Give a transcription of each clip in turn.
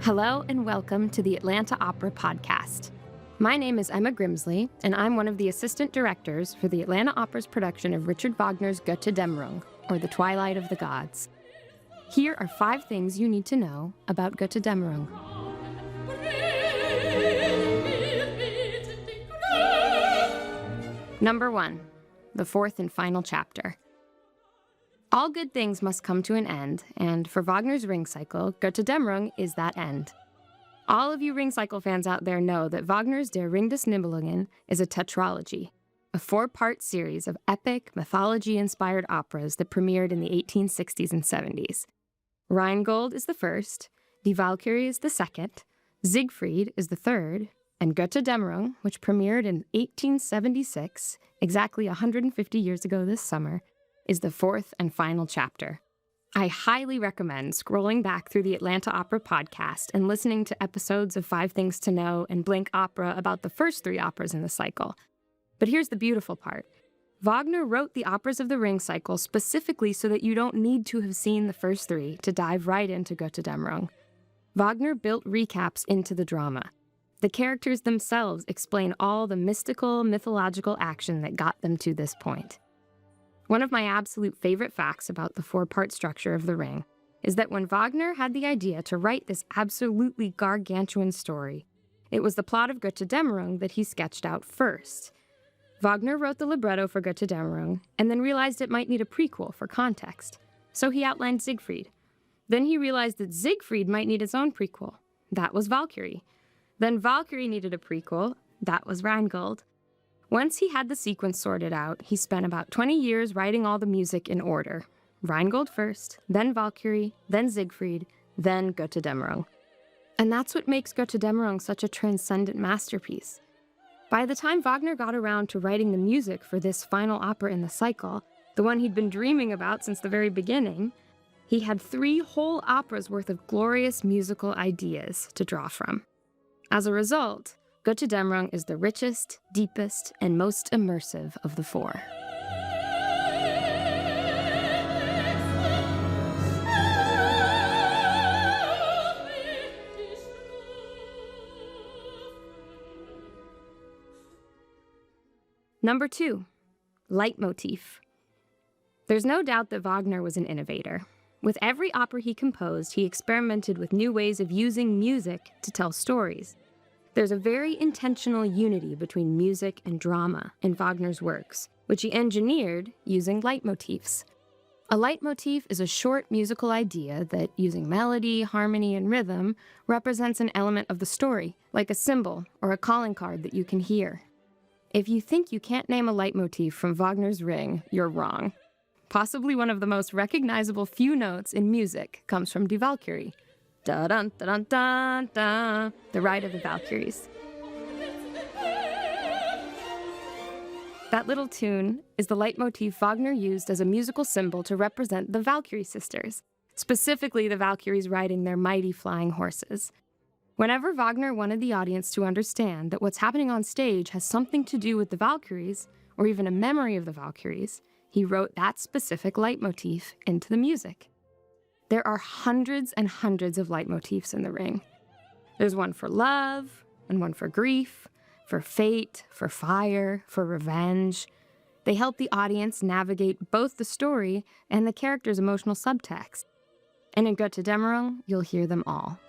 Hello and welcome to the Atlanta Opera Podcast. My name is Emma Grimsley, and I'm one of the assistant directors for the Atlanta Opera's production of Richard Wagner's Götterdämmerung, or The Twilight of the Gods. Here are 5 things you need to know about Götterdämmerung. Number 1, the 4th and final chapter. All good things must come to an end, and for Wagner's Ring Cycle, Götterdämmerung is that end. All of you Ring Cycle fans out there know that Wagner's Der Ring des Nibelungen is a tetralogy, a 4-part series of epic, mythology-inspired operas that premiered in the 1860s and 70s. Rheingold is the first, Die Walküre is the second, Siegfried is the third, and Götterdämmerung, which premiered in 1876, exactly 150 years ago this summer, is the 4th and final chapter. I highly recommend scrolling back through the Atlanta Opera podcast and listening to episodes of 5 Things to Know and Blink Opera about the first 3 operas in the cycle. But here's the beautiful part. Wagner wrote the operas of the Ring Cycle specifically so that you don't need to have seen the first 3 to dive right into Götterdämmerung. Wagner built recaps into the drama. The characters themselves explain all the mystical, mythological action that got them to this point. One of my absolute favorite facts about the 4-part structure of The Ring is that when Wagner had the idea to write this absolutely gargantuan story, it was the plot of Götterdämmerung that he sketched out first. Wagner wrote the libretto for Götterdämmerung and then realized it might need a prequel for context, so he outlined Siegfried. Then he realized that Siegfried might need its own prequel. That was Walküre. Then Walküre needed a prequel. That was Rheingold. Once he had the sequence sorted out, he spent about 20 years writing all the music in order. Rheingold first, then Walküre, then Siegfried, then Götterdämmerung. And that's what makes Götterdämmerung such a transcendent masterpiece. By the time Wagner got around to writing the music for this final opera in the cycle, the one he'd been dreaming about since the very beginning, he had 3 whole operas worth of glorious musical ideas to draw from. As a result, Götterdämmerung is the richest, deepest, and most immersive of the 4. Number 2, leitmotif. There's no doubt that Wagner was an innovator. With every opera he composed, he experimented with new ways of using music to tell stories. There's a very intentional unity between music and drama in Wagner's works, which he engineered using leitmotifs. A leitmotif is a short musical idea that, using melody, harmony, and rhythm, represents an element of the story, like a symbol or a calling card that you can hear. If you think you can't name a leitmotif from Wagner's Ring, you're wrong. Possibly one of the most recognizable few notes in music comes from Die Walküre. Da-dun-da-dun-dun-dun, the Ride of the Valkyries. That little tune is the leitmotif Wagner used as a musical symbol to represent the Valkyrie sisters, specifically the Valkyries riding their mighty flying horses. Whenever Wagner wanted the audience to understand that what's happening on stage has something to do with the Valkyries, or even a memory of the Valkyries, he wrote that specific leitmotif into the music. There are hundreds and hundreds of leitmotifs in The Ring. There's one for love, and one for grief, for fate, for fire, for revenge. They help the audience navigate both the story and the character's emotional subtext. And in Götterdämmerung, you'll hear them all.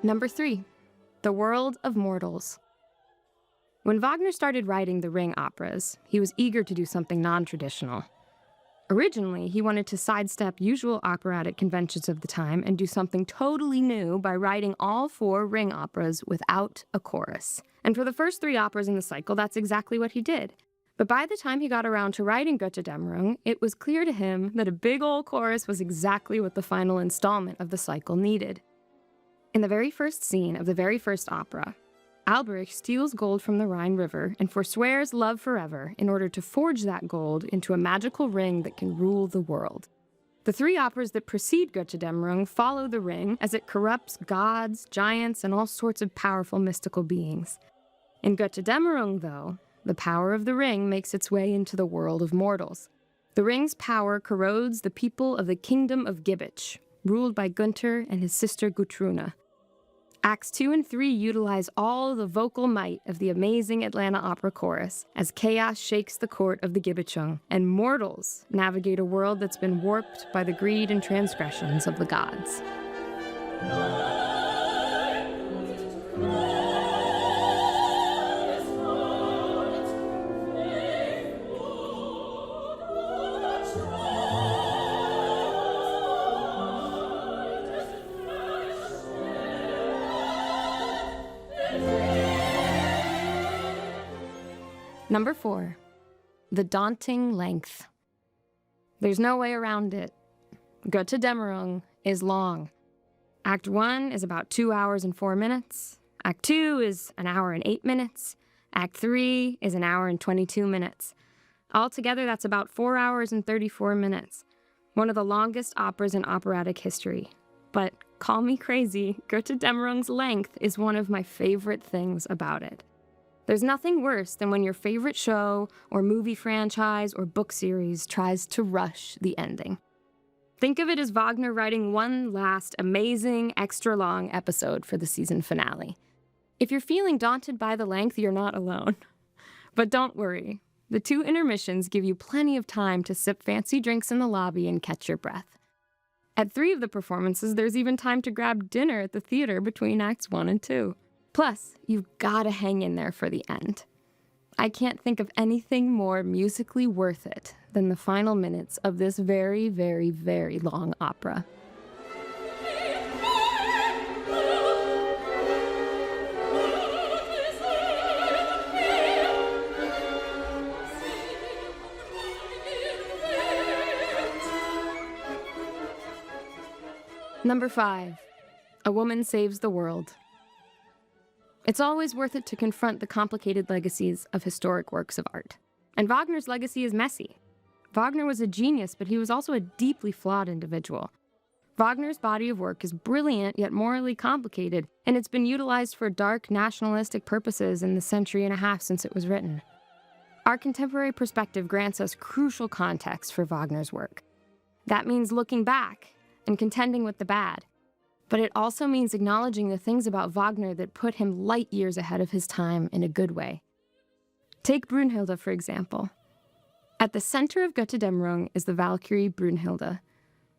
Number 3, the world of mortals. When Wagner started writing the Ring operas, he was eager to do something non-traditional. Originally, he wanted to sidestep usual operatic conventions of the time and do something totally new by writing all 4 Ring operas without a chorus. And for the first 3 operas in the cycle, that's exactly what he did. But by the time he got around to writing Götterdämmerung, it was clear to him that a big old chorus was exactly what the final installment of the cycle needed. In the very first scene of the very first opera, Alberich steals gold from the Rhine River and forswears love forever in order to forge that gold into a magical ring that can rule the world. The 3 operas that precede Götterdämmerung follow the ring as it corrupts gods, giants, and all sorts of powerful mystical beings. In Götterdämmerung, though, the power of the ring makes its way into the world of mortals. The ring's power corrodes the people of the kingdom of Gibbich, ruled by Gunther and his sister Gutruna. Acts 2 and 3 utilize all the vocal might of the amazing Atlanta Opera Chorus as chaos shakes the court of the Gibbichung, and mortals navigate a world that's been warped by the greed and transgressions of the gods. Number 4, the daunting length. There's no way around it. Götterdämmerung is long. Act 1 is about 2 hours and 4 minutes. Act 2 is an hour and 8 minutes. Act 3 is an hour and 22 minutes. Altogether, that's about 4 hours and 34 minutes. One of the longest operas in operatic history. But call me crazy, Götterdämmerung's length is one of my favorite things about it. There's nothing worse than when your favorite show or movie franchise or book series tries to rush the ending. Think of it as Wagner writing one last amazing, extra-long episode for the season finale. If you're feeling daunted by the length, you're not alone. But don't worry. The 2 intermissions give you plenty of time to sip fancy drinks in the lobby and catch your breath. At 3 of the performances, there's even time to grab dinner at the theater between Acts 1 and 2. Plus, you've gotta hang in there for the end. I can't think of anything more musically worth it than the final minutes of this very, very, very long opera. Number 5, A Woman Saves the World. It's always worth it to confront the complicated legacies of historic works of art. And Wagner's legacy is messy. Wagner was a genius, but he was also a deeply flawed individual. Wagner's body of work is brilliant yet morally complicated, and it's been utilized for dark nationalistic purposes in the century and a half since it was written. Our contemporary perspective grants us crucial context for Wagner's work. That means looking back and contending with the bad. But it also means acknowledging the things about Wagner that put him light years ahead of his time in a good way. Take Brünnhilde, for example. At the center of Götterdämmerung is the Valkyrie Brünnhilde.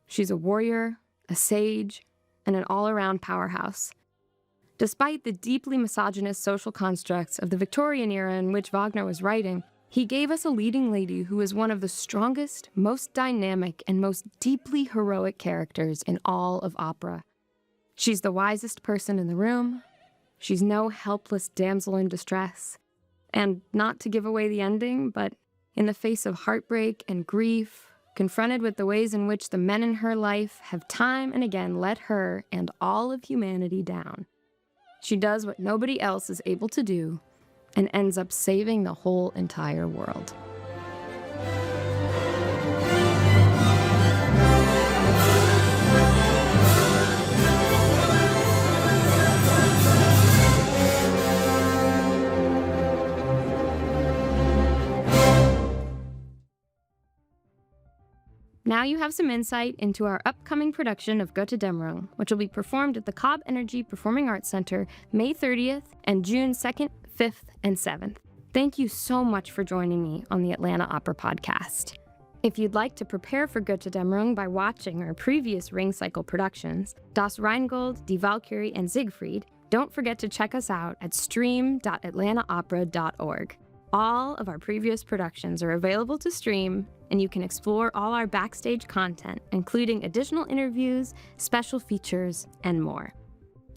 She's a warrior, a sage, and an all-around powerhouse. Despite the deeply misogynist social constructs of the Victorian era in which Wagner was writing, he gave us a leading lady who is one of the strongest, most dynamic, and most deeply heroic characters in all of opera. She's the wisest person in the room. She's no helpless damsel in distress. And not to give away the ending, but in the face of heartbreak and grief, confronted with the ways in which the men in her life have time and again let her and all of humanity down, she does what nobody else is able to do and ends up saving the whole entire world. Now you have some insight into our upcoming production of Götterdämmerung, which will be performed at the Cobb Energy Performing Arts Center May 30th and June 2nd, 5th, and 7th. Thank you so much for joining me on the Atlanta Opera Podcast. If you'd like to prepare for Götterdämmerung by watching our previous Ring Cycle productions, Das Rheingold, Die Valkyrie, and Siegfried, don't forget to check us out at stream.atlantaopera.org. All of our previous productions are available to stream, and you can explore all our backstage content, including additional interviews, special features, and more.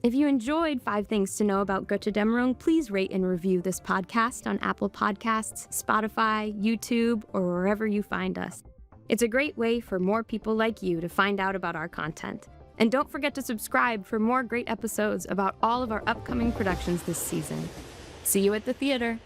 If you enjoyed 5 Things to Know About Götterdämmerung, please rate and review this podcast on Apple Podcasts, Spotify, YouTube, or wherever you find us. It's a great way for more people like you to find out about our content. And don't forget to subscribe for more great episodes about all of our upcoming productions this season. See you at the theater.